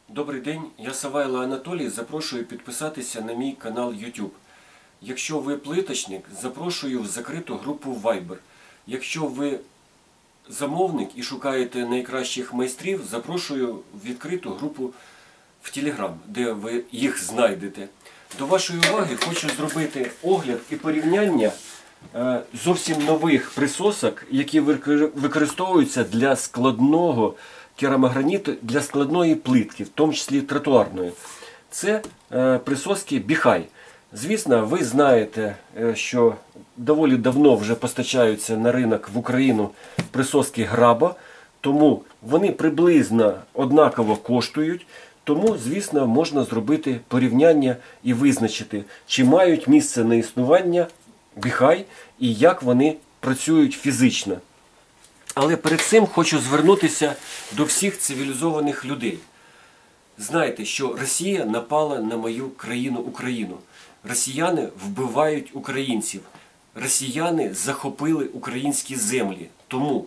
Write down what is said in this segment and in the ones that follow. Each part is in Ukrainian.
Добрий день, я Савайло Анатолій, запрошую підписатися на мій канал YouTube. Якщо ви плиточник, запрошую в закриту групу Viber. Якщо ви замовник і шукаєте найкращих майстрів, запрошую в відкриту групу в Telegram, де ви їх знайдете. До вашої уваги хочу зробити огляд і порівняння зовсім нових присосок, які використовуються для складного керамограніту, для складної плитки, в тому числі тротуарної. Це присоски Біхай. Звісно, ви знаєте, що доволі давно вже постачаються на ринок в Україну присоски Граба, тому вони приблизно однаково коштують, тому, звісно, можна зробити порівняння і визначити, чи мають місце на існування Біхай і як вони працюють фізично. Але перед цим хочу звернутися до всіх цивілізованих людей. Знайте, що Росія напала на мою країну Україну. Росіяни вбивають українців. Росіяни захопили українські землі. Тому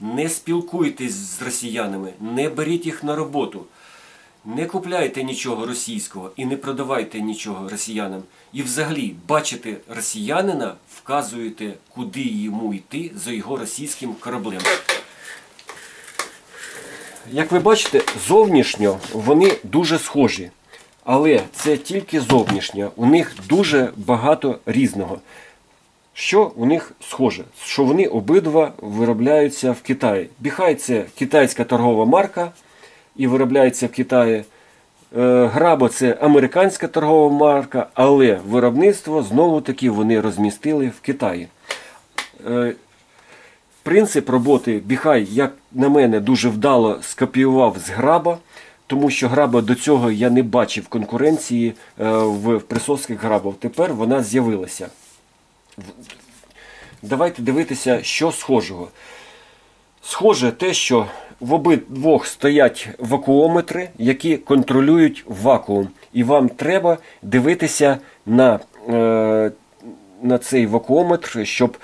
не спілкуйтесь з росіянами, не беріть їх на роботу. Не купляйте нічого російського і не продавайте нічого росіянам. І взагалі, бачите росіянина, вказуєте, куди йому йти за його російським кораблем. Як ви бачите, зовнішньо вони дуже схожі. Але це тільки зовнішньо. У них дуже багато різного. Що у них схоже? Що вони обидва виробляються в Китаї. Біхай – це китайська торгова марка і виробляється в Китаї. Граба – це американська торгова марка, але виробництво знову-таки вони розмістили в Китаї. Принцип роботи Біхай, як на мене, дуже вдало скопіював з Граба, тому що Граба до цього я не бачив конкуренції в присосках Граба. Тепер вона з'явилася. Давайте дивитися, що схожого. Схоже те, що в обидвох стоять вакуометри, які контролюють вакуум. І вам треба дивитися на цей вакуометр, щоб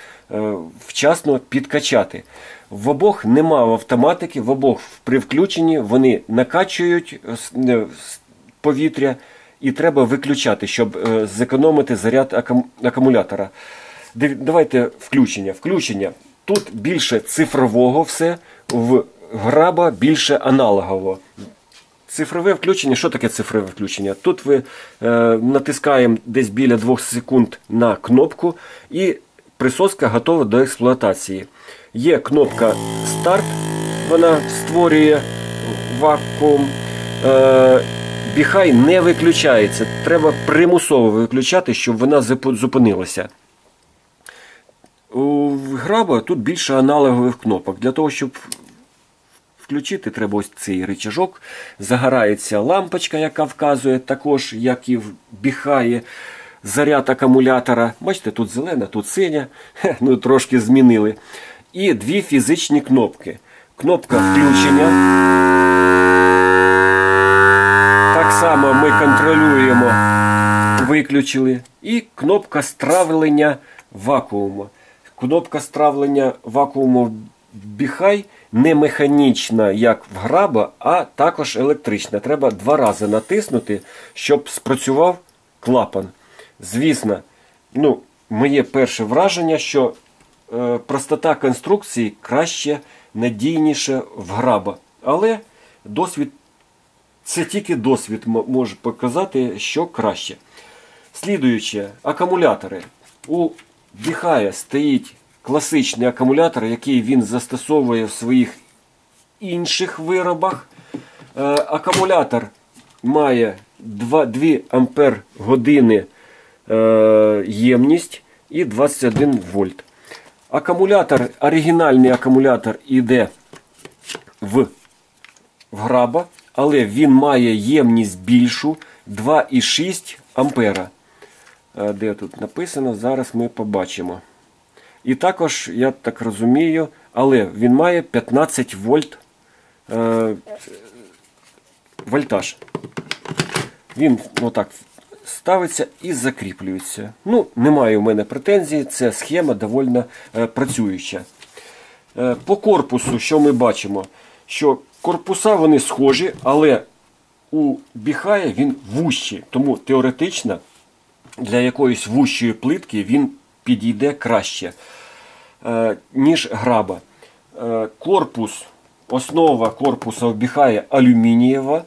вчасно підкачати. В обох нема автоматики, в обох при включенні вони накачують повітря і треба виключати, щоб зекономити заряд акумулятора. Давайте включення. Тут більше цифрового все, в Граба більше аналогового. Цифрове включення, що таке цифрове включення? Тут ви натискаємо десь біля 2 секунд на кнопку і присоска готова до експлуатації. Є кнопка старт, вона створює вакуум. Біхай не виключається, треба примусово виключати, щоб вона зупинилася. У Граба тут більше аналогових кнопок. Для того, щоб включити, треба ось цей рычажок. Загорається лампочка, яка вказує також, як і в Біхаї, заряд акумулятора. Бачите, тут зелена, тут синя. Ну, трошки змінили. І 2 фізичні кнопки. Кнопка включення. Так само ми контролюємо, виключили. І кнопка стравлення вакууму. Кнопка стравлення вакууму в Біхай не механічна, як в Граба, а також електрична. Треба 2 рази натиснути, щоб спрацював клапан. Звісно, моє перше враження, що простота конструкції краще, надійніше в Граба. Але досвід, це тільки досвід може показати, що краще. Слідуюче, акумулятори. У Біхая стоїть класичний акумулятор, який він застосовує в своїх інших виробах. Акумулятор має 2 ампер години ємність і 21 вольт. Акумулятор, оригінальний акумулятор йде в Граба, але він має ємність більшу 2,6 ампера. Де тут написано, зараз ми побачимо. І також, я так розумію, але він має 15 вольт вольтаж. Він отак ставиться і закріплюється. Ну, немає у мене претензій, ця схема доволі працююча. По корпусу, що ми бачимо? Що корпуса вони схожі, але у Біхая він вущий, тому теоретично для якоїсь вущої плитки він підійде краще, ніж граба. Корпус, основа корпуса у Біхая алюмінієва,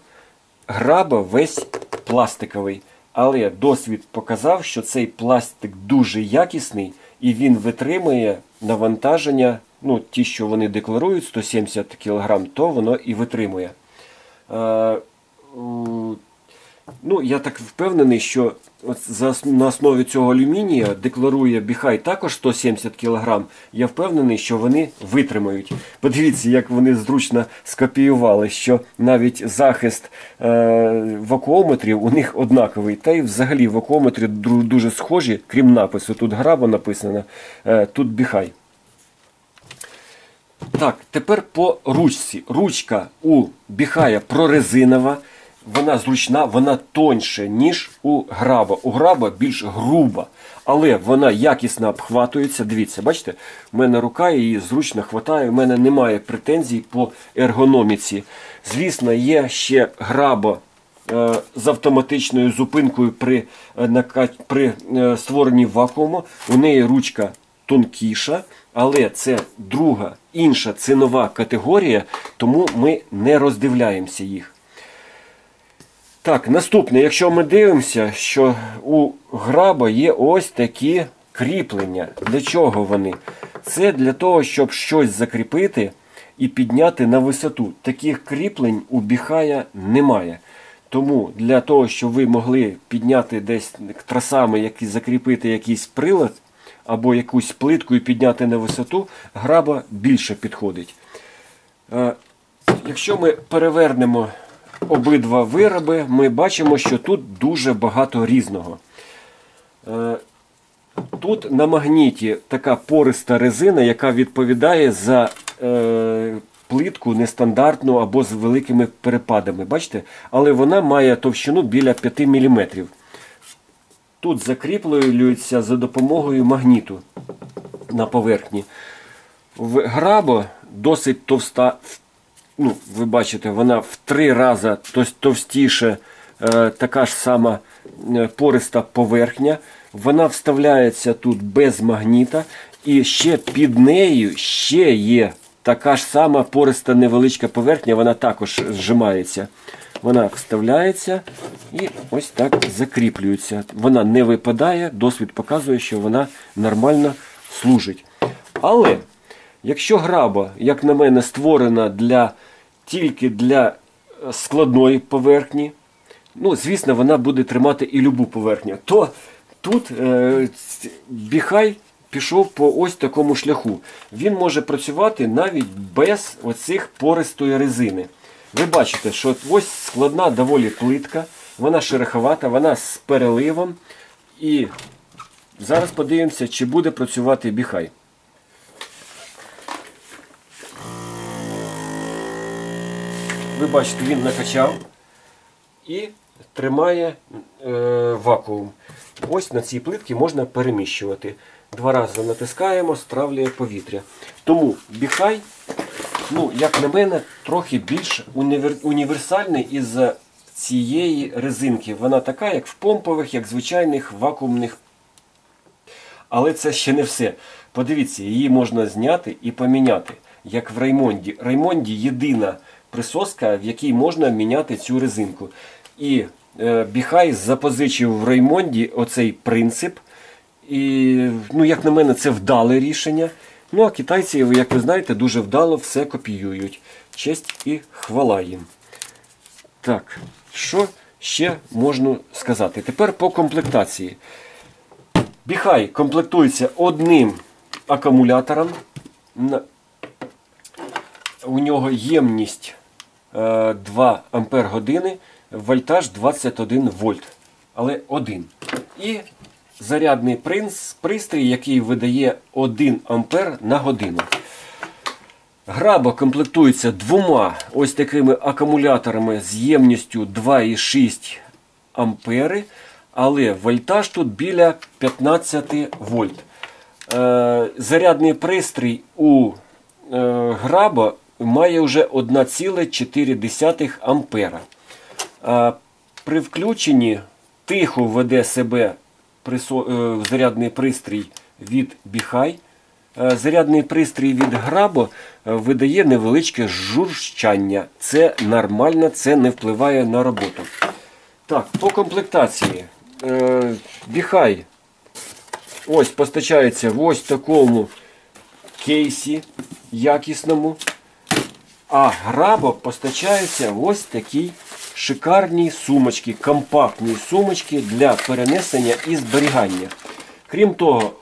граба весь пластиковий. Але досвід показав, що цей пластик дуже якісний і він витримує навантаження, ну, ті, що вони декларують, 170 кг, то воно і витримує. Ну, я так впевнений, що на основі цього алюмінія декларує Біхай також 170 кг. Я впевнений, що вони витримають. Подивіться, як вони зручно скопіювали, що навіть захист вакуометрів у них однаковий. Та й взагалі вакуометри дуже схожі, крім напису. Тут граба написано, тут Біхай. Так, тепер по ручці. Ручка у Біхая прорезинова. Вона зручна, вона тоньше, ніж у граба. У граба більш груба, але вона якісно обхватується. Дивіться, бачите, в мене рука її зручно хватає, в мене немає претензій по ергономіці. Звісно, є ще граба з автоматичною зупинкою при створенні вакууму. У неї ручка тонкіша, але це друга, інша цінова категорія, тому ми не роздивляємося їх. Так, наступне, якщо ми дивимося, що у граба є ось такі кріплення. Для чого вони? Це для того, щоб щось закріпити і підняти на висоту. Таких кріплень у Біхая немає. Тому для того, щоб ви могли підняти десь тросами, закріпити якийсь прилад або якусь плитку і підняти на висоту, граба більше підходить. Якщо ми перевернемо обидва вироби, ми бачимо, що тут дуже багато різного. Тут на магніті така пориста резина, яка відповідає за плитку нестандартну або з великими перепадами. Бачите? Але вона має товщину біля 5 мм. Тут закріплюється за допомогою магніту на поверхні. В грабо досить товста. Ну, ви бачите, вона в 3 рази товстіше, така ж сама пориста поверхня. Вона вставляється тут без магніта. І ще під нею ще є така ж сама пориста невеличка поверхня, вона також зжимається. Вона вставляється і ось так закріплюється. Вона не випадає, досвід показує, що вона нормально служить. Але якщо граба, як на мене, створена тільки для складної поверхні, ну, звісно, вона буде тримати і любу поверхню, то тут Біхай пішов по ось такому шляху. Він може працювати навіть без оцих пористої резини. Ви бачите, що ось складна доволі плитка, вона шероховата, вона з переливом. І зараз подивимося, чи буде працювати Біхай. Ви бачите, він накачав і тримає вакуум. Ось на цій плитці можна переміщувати. 2 рази натискаємо, стравлює повітря. Тому Біхай, ну, як на мене, трохи більш універсальний із цієї резинки. Вона така, як в помпових, як звичайних вакуумних. Але це ще не все. Подивіться, її можна зняти і поміняти, як в Раймонді. Раймонді єдина присоска, в якій можна міняти цю резинку. І Біхай запозичив в Раймонді оцей принцип. І, ну, як на мене, це вдале рішення. Ну, а китайці, як ви знаєте, дуже вдало все копіюють. Честь і хвала їм. Так, що ще можна сказати? Тепер по комплектації. Біхай комплектується одним акумулятором. У нього ємність 2 Ампер-години, вольтаж 21 вольт. Але один. І зарядний пристрій, який видає 1 Ампер на годину. Граба комплектується 2 ось такими акумуляторами з ємністю 2,6 Ампери. але вольтаж тут біля 15 вольт. Зарядний пристрій у граба має вже 1,4 ампера. При включенні тихо веде себе зарядний пристрій від Bihai. Зарядний пристрій від граба видає невеличке журчання. Це нормально, це не впливає на роботу. Так, по комплектації. Bihai ось постачається в ось такому кейсі якісному. А граба постачається в ось такій шикарній сумочці, компактній сумочці для перенесення і зберігання. Крім того,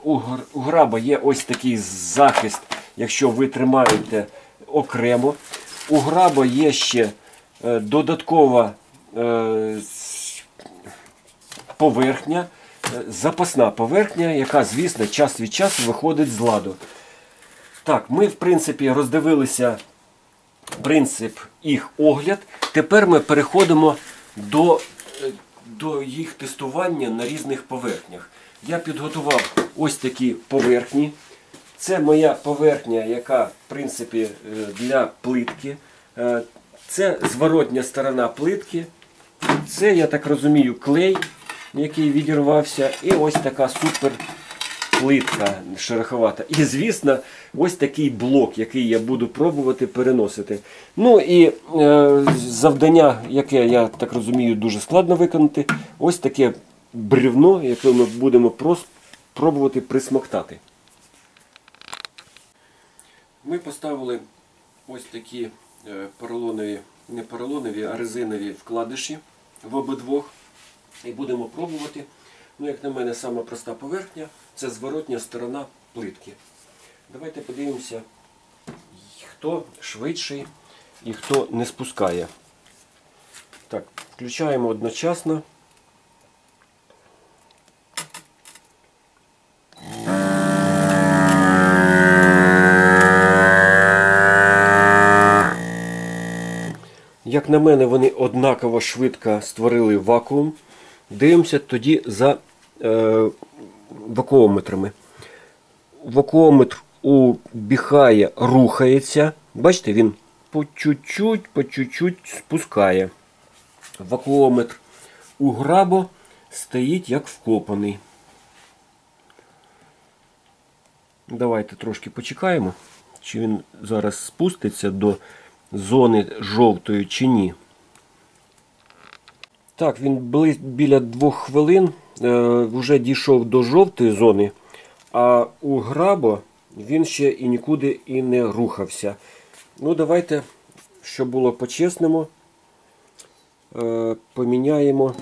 у граба є ось такий захист, якщо ви тримаєте окремо. У граба є ще додаткова поверхня, запасна поверхня, яка, звісно, час від часу виходить з ладу. Так, ми, в принципі, роздивилися принцип їх огляд. Тепер ми переходимо до їх тестування на різних поверхнях. Я підготував ось такі поверхні. Це моя поверхня, яка, в принципі, для плитки. Це зворотня сторона плитки. Це, я так розумію, клей, який відірвався. І ось така супер плитка шероховата. І, звісно, ось такий блок, який я буду пробувати переносити. Ну і завдання, яке, я так розумію, дуже складно виконати. Ось таке бревно, яке ми будемо пробувати присмоктати. Ми поставили ось такі поролонові, не поролонові, а резинові вкладиші в обидвох. І будемо пробувати. Ну, як на мене, сама проста поверхня – це зворотня сторона плитки. Давайте подивимося, хто швидший і хто не спускає. Так, включаємо одночасно. Як на мене, вони однаково швидко створили вакуум. Дивимося тоді за вакуометрами. Вакуометр у Bihai рухається. Бачите, він по чуть-чуть спускає. Вакуометр у грабо стоїть як вкопаний. Давайте трошки почекаємо, чи він зараз спуститься до зони жовтої чи ні. Так, він біля 2 хвилин вже дійшов до жовтої зони, а у грабо він ще і нікуди і не рухався. Ну, давайте, щоб було по-чесному, поміняємо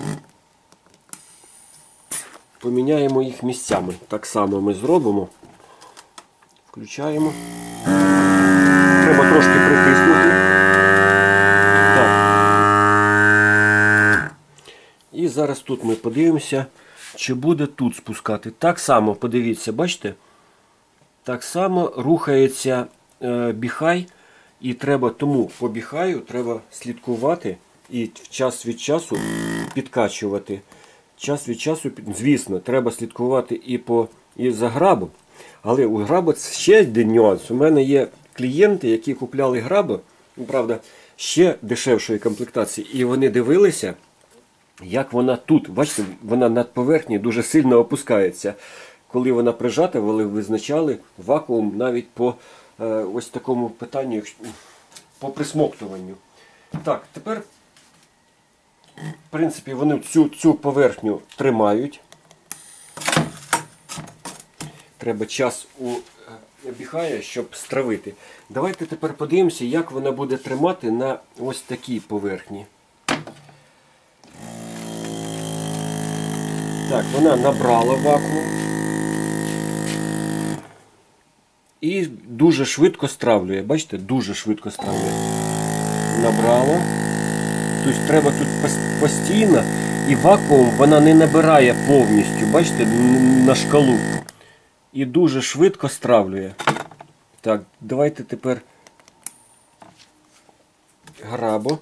їх місцями. Так само ми зробимо. Включаємо. Треба трошки притиснути. Так. І зараз тут ми подивимося, чи буде тут спускати. Так само, подивіться, бачите? Так само рухається Bihai. І треба тому по Bihai треба слідкувати і час від часу підкачувати. Час від часу, звісно, треба слідкувати і за грабом. Але у граба ще один нюанс. У мене є клієнти, які купляли граба, правда, ще дешевшої комплектації. І вони дивилися, як вона тут, бачите, вона над поверхнею дуже сильно опускається. Коли вона прижата, вони визначали вакуум навіть по ось такому питанню, по присмоктуванню. Так, тепер, в принципі, вони цю поверхню тримають. Треба час у Bihai, щоб стравити. Давайте тепер подивимося, як вона буде тримати на ось такій поверхні. Так, вона набрала вакуум. І дуже швидко стравлює. Бачите, дуже швидко стравлює. Набрала. Тобто треба тут постійно. І вакуум вона не набирає повністю. Бачите, на шкалу. І дуже швидко стравлює. Так, давайте тепер грабо.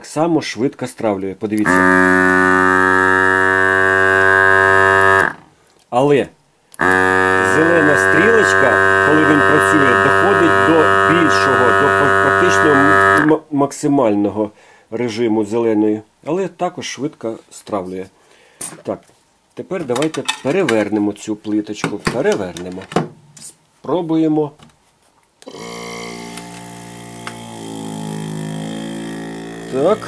так само швидко стравлює. Подивіться. Але зелена стрілочка, коли він працює, доходить до більшого, до практично максимального режиму зеленої. Але також швидко стравлює. Так, тепер давайте перевернемо цю плиточку. Перевернемо. Спробуємо. Так.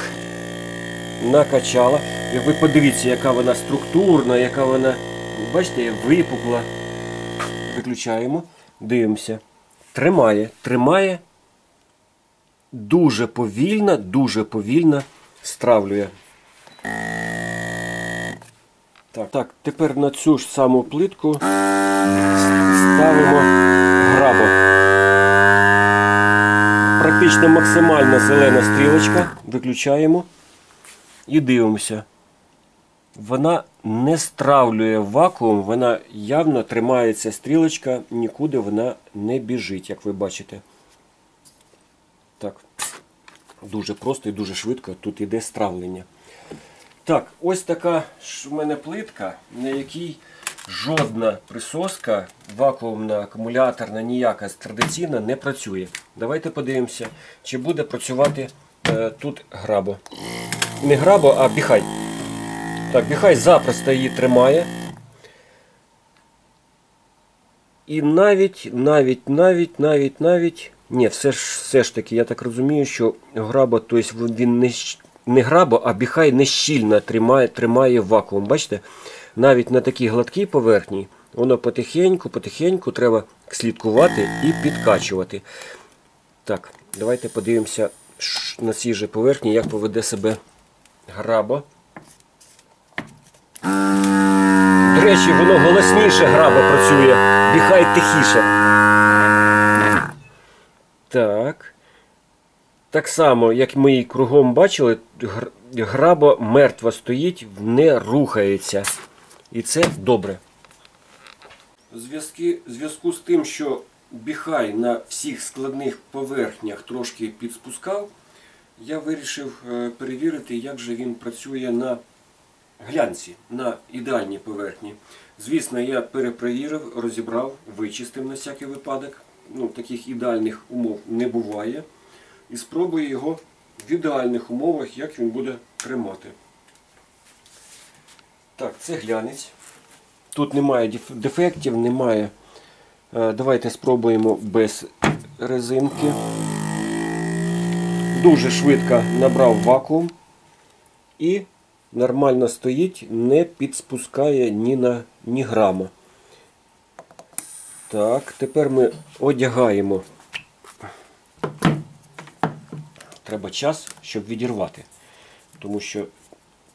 Накачала. І ви подивіться, яка вона структурна, яка вона, бачите, випукла. Виключаємо. Дивимося. Тримає. Дуже повільно стравлює. Так, тепер на цю ж саму плитку ставимо грабо. Практично максимальна зелена стрілочка. Виключаємо і дивимося. Вона не стравлює вакуум, вона явно тримається стрілочка, нікуди вона не біжить, як ви бачите. Так, дуже просто і дуже швидко тут іде стравлення. Так, ось така ж у мене плитка, на якій жодна присоска, вакуумна, акумуляторна, ніяка традиційна не працює. Давайте подивимося, чи буде працювати тут грабо. Не грабо, а біхай. Так, біхай запросто її тримає. І навіть, ні, все ж таки, я так розумію, що грабо, тобто він не грабо, а біхай не щільно тримає вакуум. Бачите? Навіть на такій гладкій поверхні воно потихеньку треба слідкувати і підкачувати. Так, давайте подивимося на цій же поверхні, як поведе себе грабо. До речі, воно голосніше грабо працює, біхай тихіше. Так. Так само, як ми і кругом бачили, грабо мертво стоїть, не рухається. І це добре. В зв'язку з тим, що біхай на всіх складних поверхнях трошки підспускав, я вирішив перевірити, як же він працює на глянці, на ідеальній поверхні. Звісно, я перепровірив, розібрав, вичистив на всякий випадок. Таких ідеальних умов не буває. І спробую його в ідеальних умовах, як він буде тримати. Так, це глянець. Тут немає дефектів, немає. Давайте спробуємо без резинки. Дуже швидко набрав вакуум і нормально стоїть, не підспускає ні грама. Так, тепер ми одягаємо. Треба час, щоб відірвати, тому що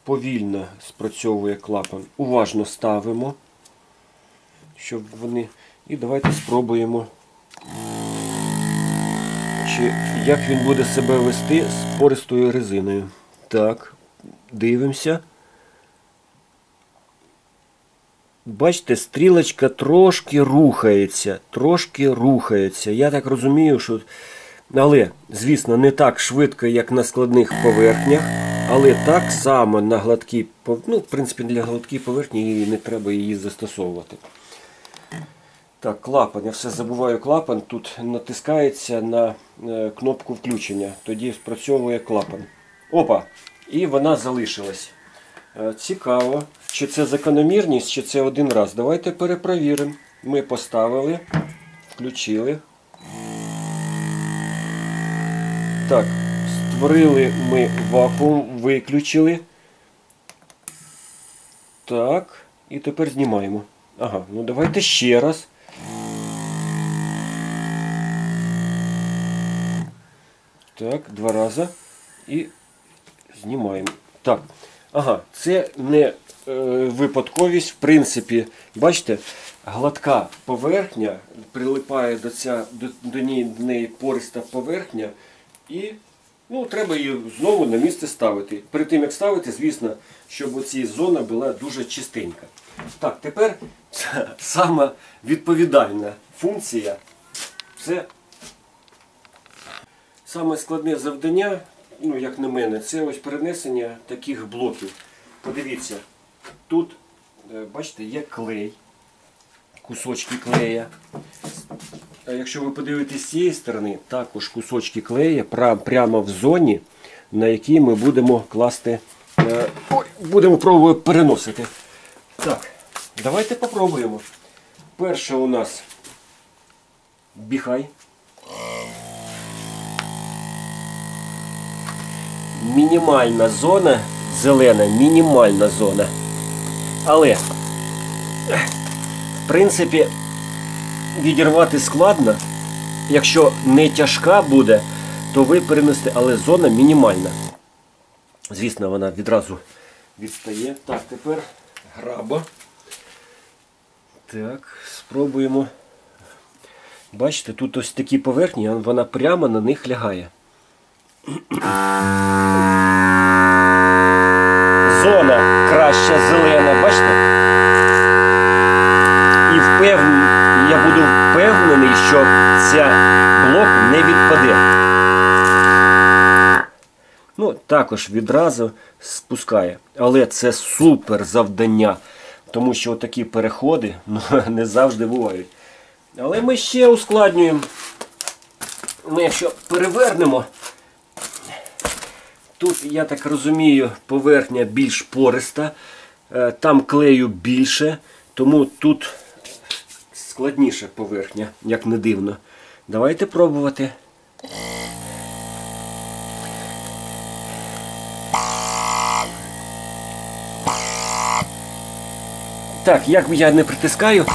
повільно спрацьовує клапан. Уважно ставимо, щоб вони... І давайте спробуємо, як він буде себе вести з пористою резиною. Так, дивимося. Бачите, стрілочка трошки рухається. Я так розумію, що... Але, звісно, не так швидко, як на складних поверхнях, але так само на гладкій поверхні, в принципі, для гладкій поверхні не треба її застосовувати. Так, клапан, я все забуваю клапан, тут натискається на кнопку включення, тоді спрацьовує клапан. Опа! І вона залишилась. Цікаво, чи це закономірність, чи це один раз. Давайте перепровіримо. Ми поставили, включили. Так, створили ми вакуум, виключили. Так, і тепер знімаємо. Ага, ну давайте ще раз. Так, 2 рази. І знімаємо. Так, ага, це не випадковість. В принципі, бачите, гладка поверхня, прилипає до неї пориста поверхня. І треба її знову на місце ставити. Перед тим, як ставити, звісно, щоб оця зона була дуже чистенька. Так, тепер сама відповідальна функція. Це саме складне завдання ну як на мене, це ось перенесення таких блоків. Подивіться, тут, бачите, є клей, кусочки клея. А якщо ви подивитесь з цієї сторони, також кусочки клея прямо в зоні, на якій ми будемо класти, будемо пробувати переносити. Так, давайте попробуємо. Перше у нас біхай. Мінімальна зона, зелена, мінімальна зона. Але, в принципі, відірвати складно. Якщо не тяжка буде, то ви перенесете, але зона мінімальна. Звісно, вона відразу відстає. Так, тепер граба. Так, спробуємо. Бачите, тут ось такі поверхні, вона прямо на них лягає. Зона краща, зелена, бачите? І я буду впевнений, що ця блок не відпаде. Ну, також відразу спускає. Але це супер завдання, тому що такі переходи не завжди бувають. Але ми ще ускладнюємо. Ми якщо перевернемо, тут, я так розумію, поверхня більш пориста, там клею більше, тому тут складніша поверхня, як не дивно. Давайте пробувати. Так, як я не притискаю,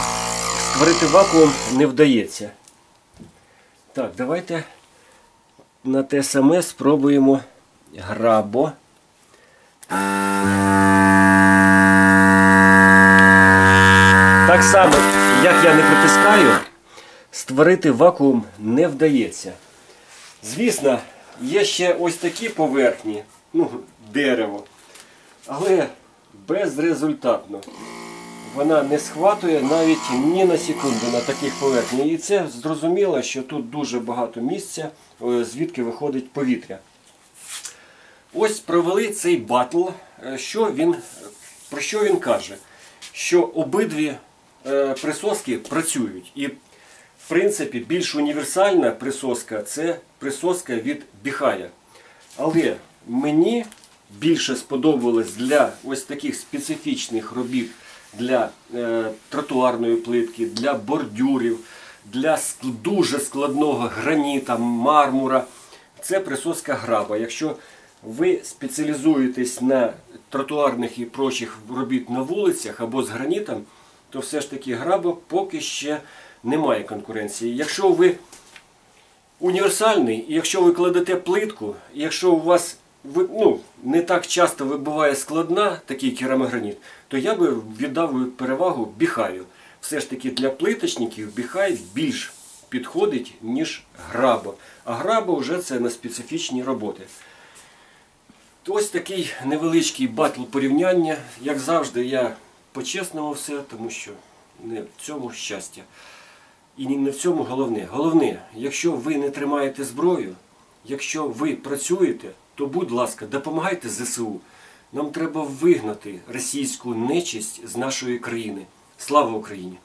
створити вакуум не вдається. Так, давайте на те саме спробуємо грабо. Так само, як я не притискаю, створити вакуум не вдається. Звісно, є ще ось такі поверхні, ну, дерево, але безрезультатно. Вона не схватує навіть ні на секунду на таких поверхнях. І це зрозуміло, що тут дуже багато місця, звідки виходить повітря. Ось провели цей батл. Про що він каже? Що обидві присоски працюють. І, в принципі, більш універсальна присоска – це присоска від біхая. Але мені більше сподобалось для ось таких специфічних робіт, для тротуарної плитки, для бордюрів, для дуже складного граніта, мармура. Це присоска граба. Якщо ви спеціалізуєтесь на тротуарних і прочих робіт на вулицях або з гранітом, то все ж таки граба поки ще немає конкуренції. Якщо ви універсальний, і якщо ви кладете плитку, і якщо у вас не так часто вибуває складна такий керамограніт, то я би віддав перевагу біхаю. Все ж таки для плиточників біхай більш підходить, ніж граба. А граба вже це на специфічні роботи. Ось такий невеличкий батл порівняння. Як завжди, я по-чесному все, тому що не в цьому щастя. І не в цьому головне. Головне, якщо ви не тримаєте зброю, якщо ви працюєте, то, будь ласка, допомагайте ЗСУ. Нам треба вигнати російську нечисть з нашої країни. Слава Україні!